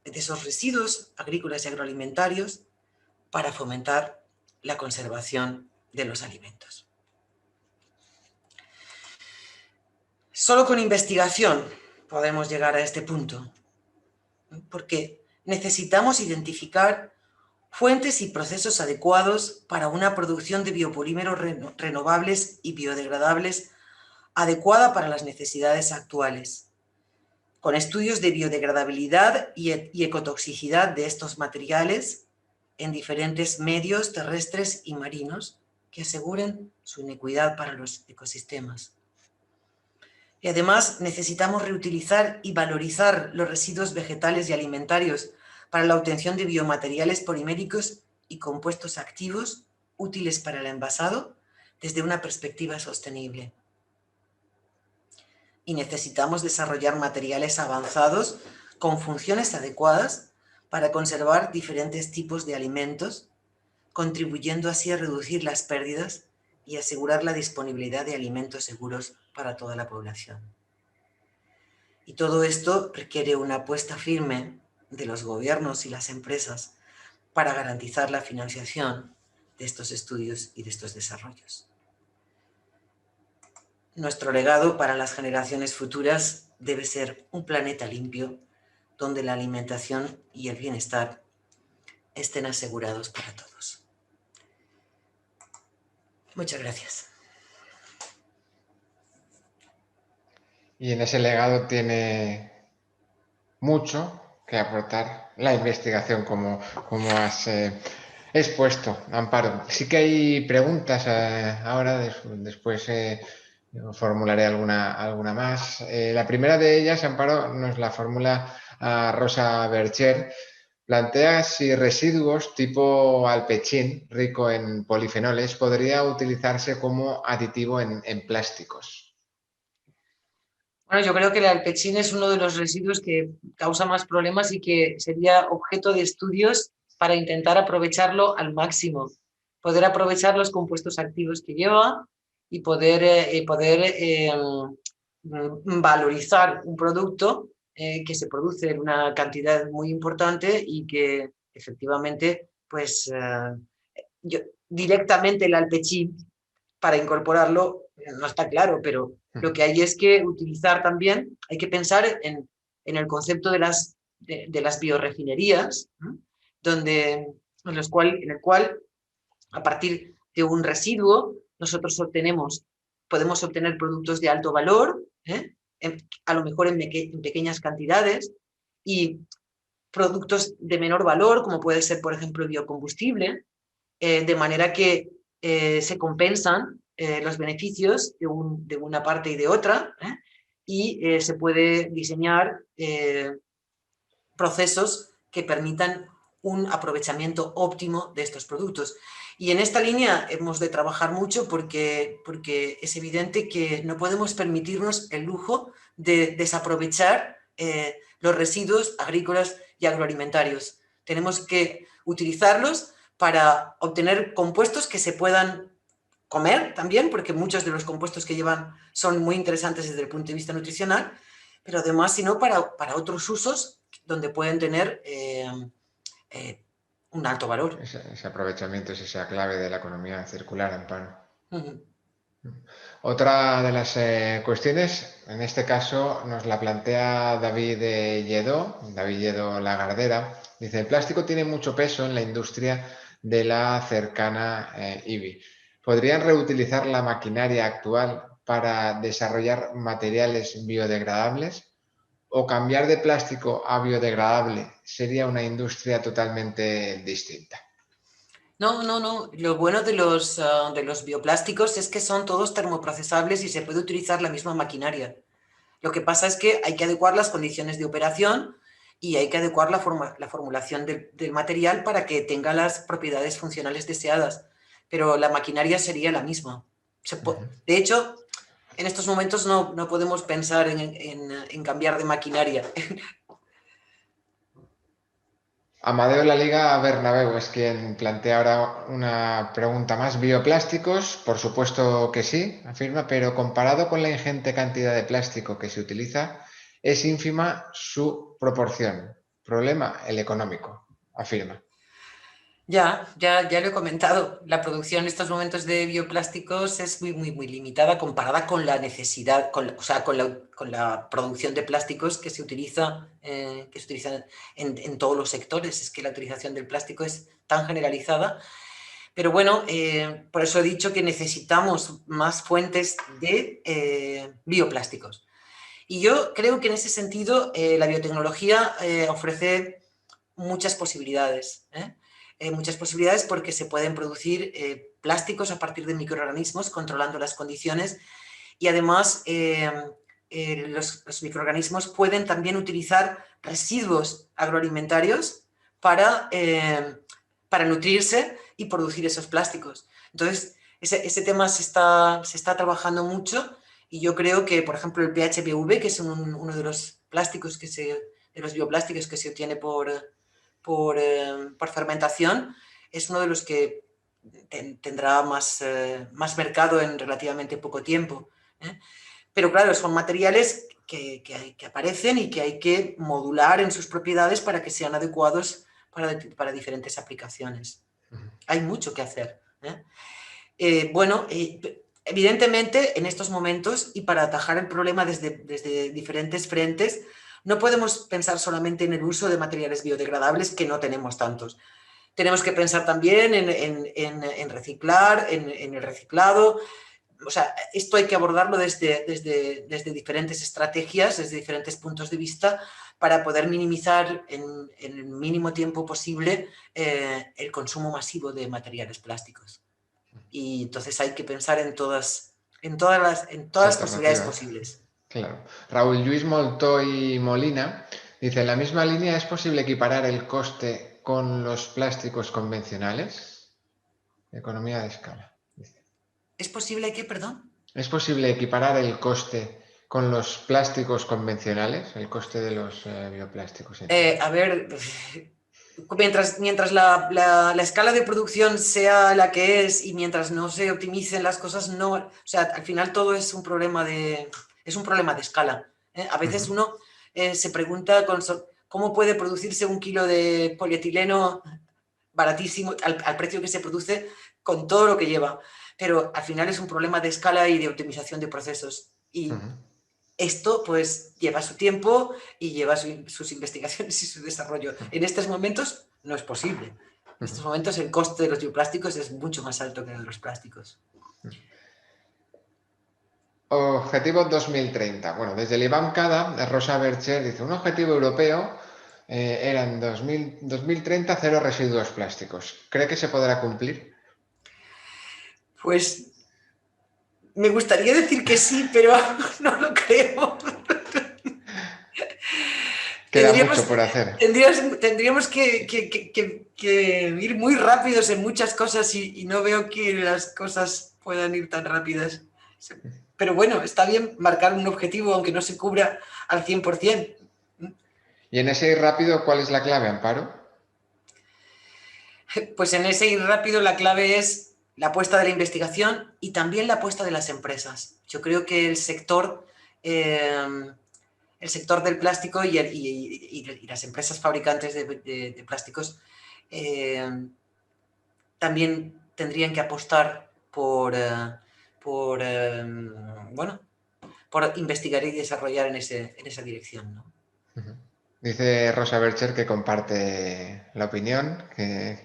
de esos residuos agrícolas y agroalimentarios, para fomentar la conservación de los alimentos. Solo con investigación podemos llegar a este punto, porque necesitamos identificar fuentes y procesos adecuados para una producción de biopolímeros renovables y biodegradables adecuada para las necesidades actuales, con estudios de biodegradabilidad y ecotoxicidad de estos materiales en diferentes medios terrestres y marinos que aseguren su iniquidad para los ecosistemas. Y además necesitamos reutilizar y valorizar los residuos vegetales y alimentarios para la obtención de biomateriales poliméricos y compuestos activos útiles para el envasado desde una perspectiva sostenible. Y necesitamos desarrollar materiales avanzados con funciones adecuadas para conservar diferentes tipos de alimentos, contribuyendo así a reducir las pérdidas y asegurar la disponibilidad de alimentos seguros para toda la población. Y todo esto requiere una apuesta firme de los gobiernos y las empresas para garantizar la financiación de estos estudios y de estos desarrollos. Nuestro legado para las generaciones futuras debe ser un planeta limpio, donde la alimentación y el bienestar estén asegurados para todos. Muchas gracias. Y en ese legado tiene mucho que aportar la investigación, como has expuesto, Amparo. Sí que hay preguntas ahora, después formularé alguna más. La primera de ellas, Amparo, nos la formula a Rosa Bercher. Plantea si residuos tipo alpechín, rico en polifenoles, podría utilizarse como aditivo en plásticos. Bueno, yo creo que el alpechín es uno de los residuos que causa más problemas y que sería objeto de estudios para intentar aprovecharlo al máximo. Poder aprovechar los compuestos activos que lleva y poder valorizar un producto que se produce en una cantidad muy importante y que efectivamente, pues directamente el alpechín para incorporarlo no está claro, pero lo que hay es que utilizar también, hay que pensar en el concepto de las biorefinerías, ¿no? en el cual, a partir de un residuo, nosotros podemos obtener productos de alto valor, a lo mejor en pequeñas cantidades, y productos de menor valor, como puede ser, por ejemplo, el biocombustible, de manera que se compensan los beneficios de una parte y de otra, y se puede diseñar procesos que permitan un aprovechamiento óptimo de estos productos. Y en esta línea hemos de trabajar mucho porque es evidente que no podemos permitirnos el lujo de desaprovechar los residuos agrícolas y agroalimentarios. Tenemos que utilizarlos para obtener compuestos que se puedan comer también, porque muchos de los compuestos que llevan son muy interesantes desde el punto de vista nutricional, pero además, sino para otros usos donde pueden tener un alto valor. Ese aprovechamiento es esa clave de la economía circular, Amparo. Uh-huh. Otra de las cuestiones, en este caso, nos la plantea David Lledó Lagardera. Dice, el plástico tiene mucho peso en la industria de la cercana IBI. ¿Podrían reutilizar la maquinaria actual para desarrollar materiales biodegradables? ¿O cambiar de plástico a biodegradable sería una industria totalmente distinta? No. Lo bueno de los bioplásticos es que son todos termoprocesables y se puede utilizar la misma maquinaria. Lo que pasa es que hay que adecuar las condiciones de operación y hay que adecuar la formulación del material para que tenga las propiedades funcionales deseadas. Pero la maquinaria sería la misma. De hecho, en estos momentos no podemos pensar en cambiar de maquinaria. Amadeo Laliga Bernabéu es quien plantea ahora una pregunta más. ¿Bioplásticos? Por supuesto que sí, afirma, pero comparado con la ingente cantidad de plástico que se utiliza, es ínfima su proporción. Problema, el económico, afirma. Ya lo he comentado. La producción en estos momentos de bioplásticos es muy limitada comparada con la necesidad, con la producción de plásticos que se utiliza en todos los sectores. Es que la utilización del plástico es tan generalizada. Pero bueno, por eso he dicho que necesitamos más fuentes de bioplásticos. Y yo creo que en ese sentido la biotecnología ofrece muchas posibilidades. Muchas posibilidades porque se pueden producir plásticos a partir de microorganismos controlando las condiciones y además los microorganismos pueden también utilizar residuos agroalimentarios para nutrirse y producir esos plásticos. Entonces, ese tema se está trabajando mucho y yo creo que, por ejemplo, el PHPV, que es uno de los plásticos de los bioplásticos que se obtiene por fermentación, es uno de los que tendrá más mercado en relativamente poco tiempo. Pero claro, son materiales que aparecen y que hay que modular en sus propiedades para que sean adecuados para diferentes aplicaciones. Hay mucho que hacer. Evidentemente, en estos momentos, y para atajar el problema desde diferentes frentes, no podemos pensar solamente en el uso de materiales biodegradables, que no tenemos tantos. Tenemos que pensar también en reciclar, en el reciclado. O sea, esto hay que abordarlo desde diferentes estrategias, desde diferentes puntos de vista, para poder minimizar en el mínimo tiempo posible el consumo masivo de materiales plásticos. Y entonces hay que pensar en todas las posibilidades posibles. Claro. Raúl Lluís Moltó y Molina dice, en la misma línea, ¿es posible equiparar el coste con los plásticos convencionales? Economía de escala. Dice. ¿Es posible que, perdón? ¿Es posible equiparar el coste con los plásticos convencionales? El coste de los bioplásticos. A ver, mientras la escala de producción sea la que es y mientras no se optimicen las cosas, no, o sea, al final todo es un problema de escala. A veces uno se pregunta cómo puede producirse 1 kilo de polietileno baratísimo al precio que se produce con todo lo que lleva. Pero al final es un problema de escala y de optimización de procesos. Y esto pues lleva su tiempo y lleva sus investigaciones y su desarrollo. En estos momentos no es posible. En estos momentos el coste de los bioplásticos es mucho más alto que el de los plásticos. Objetivo 2030. Bueno, desde el IBAM CADA, Rosa Bercher dice, un objetivo europeo era en 2030 cero residuos plásticos. ¿Cree que se podrá cumplir? Pues me gustaría decir que sí, pero no lo creo. Queda mucho por hacer. Tendríamos que ir muy rápidos en muchas cosas y no veo que las cosas puedan ir tan rápidas. Pero bueno, está bien marcar un objetivo aunque no se cubra al 100%. ¿Y en ese ir rápido cuál es la clave, Amparo? Pues en ese ir rápido la clave es la apuesta de la investigación y también la apuesta de las empresas. Yo creo que el sector del plástico y las empresas fabricantes de plásticos también tendrían que apostar por investigar y desarrollar en esa dirección, ¿no? Dice Rosa Bercher que comparte la opinión, que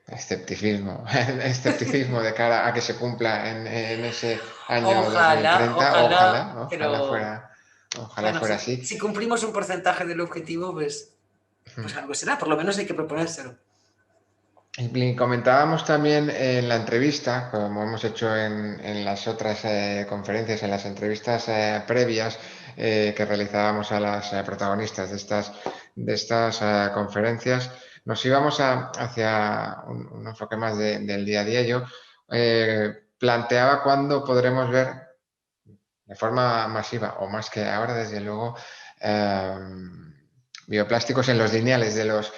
escepticismo de cara a que se cumpla en ese año 2030. Ojalá fuera así. Si cumplimos un porcentaje del objetivo, pues algo será, por lo menos hay que proponérselo. Y comentábamos también en la entrevista, como hemos hecho en las otras conferencias, en las entrevistas previas que realizábamos a las protagonistas de estas conferencias, nos íbamos hacia un enfoque más del día a día. Yo planteaba cuándo podremos ver de forma masiva, o más que ahora, desde luego, bioplásticos en los lineales de los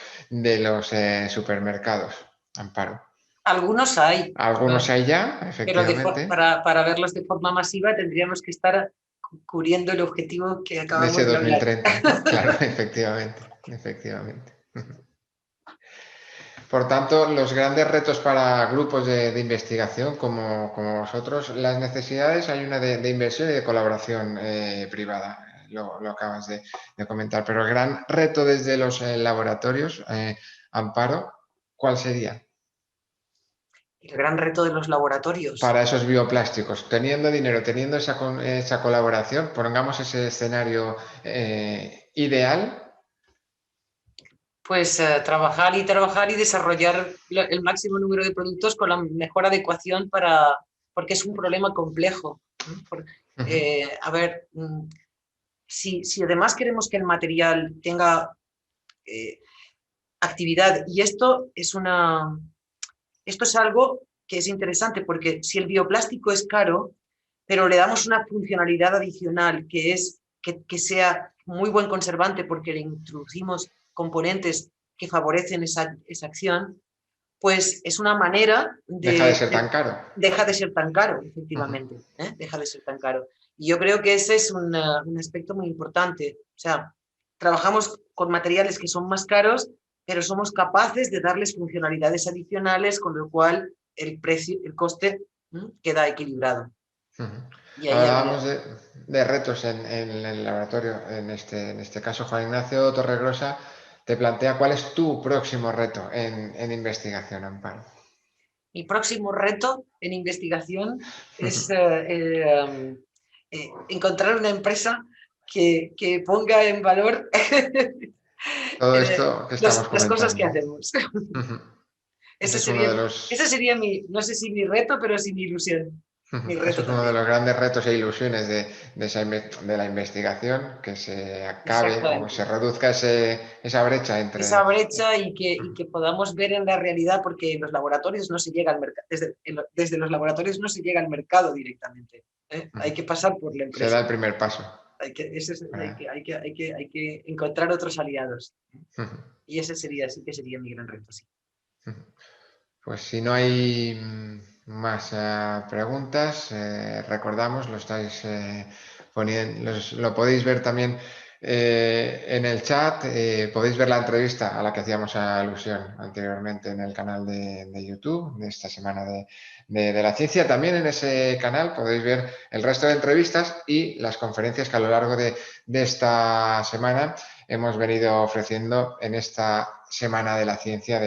supermercados, Amparo. Algunos hay. Algunos hay ya, efectivamente. Pero para verlos de forma masiva tendríamos que estar cubriendo el objetivo que acabamos de hablar. De ese 2030, ¿no? Claro, efectivamente. Por tanto, los grandes retos para grupos de investigación como vosotros, las necesidades, hay una de inversión y de colaboración privada. Lo acabas de comentar, pero el gran reto desde los laboratorios, Amparo, ¿cuál sería? El gran reto de los laboratorios. Para esos bioplásticos, teniendo dinero, teniendo esa colaboración, pongamos ese escenario ideal. Pues trabajar y desarrollar el máximo número de productos con la mejor adecuación porque es un problema complejo. A ver, si además queremos que el material tenga actividad, y esto es algo que es interesante, porque si el bioplástico es caro, pero le damos una funcionalidad adicional que es que sea muy buen conservante porque le introducimos componentes que favorecen esa acción, pues es una manera de... Deja de ser tan caro. Deja de ser tan caro, efectivamente. Deja de ser tan caro. Y yo creo que ese es un aspecto muy importante. O sea, trabajamos con materiales que son más caros, pero somos capaces de darles funcionalidades adicionales, con lo cual el coste queda equilibrado. Hablábamos de retos en el laboratorio. En este caso, Juan Ignacio Torregrosa te plantea cuál es tu próximo reto en investigación, Amparo. Mi próximo reto en investigación es encontrar una empresa que ponga en valor todo esto que estamos las cosas que hacemos. Ese sería no sé si mi reto, pero sí mi ilusión. Eso es uno de los grandes retos e ilusiones de la investigación, que se acabe o se reduzca esa brecha entre... Esa brecha y que podamos ver en la realidad, porque los laboratorios no se llega al mercado, desde los laboratorios no se llega al mercado directamente. Hay que pasar por la empresa. Se da el primer paso. Hay que encontrar otros aliados. Y ese sí que sería mi gran reto, sí. Pues si no hay más preguntas, recordamos, lo estáis poniendo, lo podéis ver también En el chat podéis ver la entrevista a la que hacíamos alusión anteriormente en el canal de YouTube de esta semana de la ciencia. También en ese canal podéis ver el resto de entrevistas y las conferencias que a lo largo de esta semana hemos venido ofreciendo en esta Semana de la Ciencia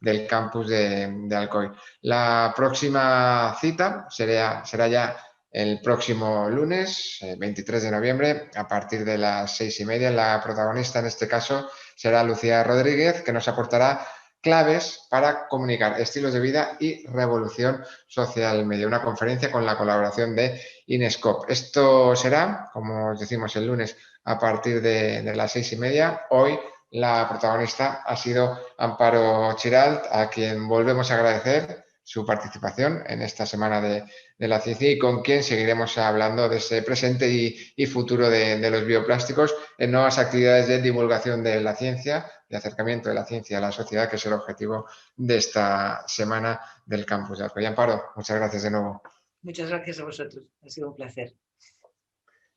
del campus de Alcoy. La próxima cita será ya el próximo lunes, 23 de noviembre, a partir de las 6:30. La protagonista en este caso será Lucía Rodríguez, que nos aportará claves para comunicar estilos de vida y revolución social media. Una conferencia con la colaboración de Inescope. Esto será, como os decimos, el lunes a partir de las 6:30. Hoy la protagonista ha sido Amparo Chiralt, a quien volvemos a agradecer su participación en esta Semana de la Ciencia y con quien seguiremos hablando de ese presente y futuro de los bioplásticos en nuevas actividades de divulgación de la ciencia, de acercamiento de la ciencia a la sociedad, que es el objetivo de esta Semana del Campus de Alcoy. Amparo, muchas gracias de nuevo. Muchas gracias a vosotros, ha sido un placer.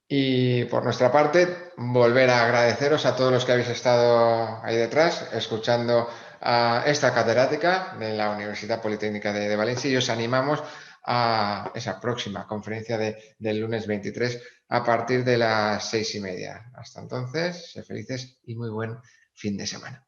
Y por nuestra parte, volver a agradeceros a todos los que habéis estado ahí detrás, escuchando a esta catedrática de la Universidad Politécnica de Valencia, y os animamos a esa próxima conferencia del lunes 23 a partir de las 6:30. Hasta entonces, sed felices y muy buen fin de semana.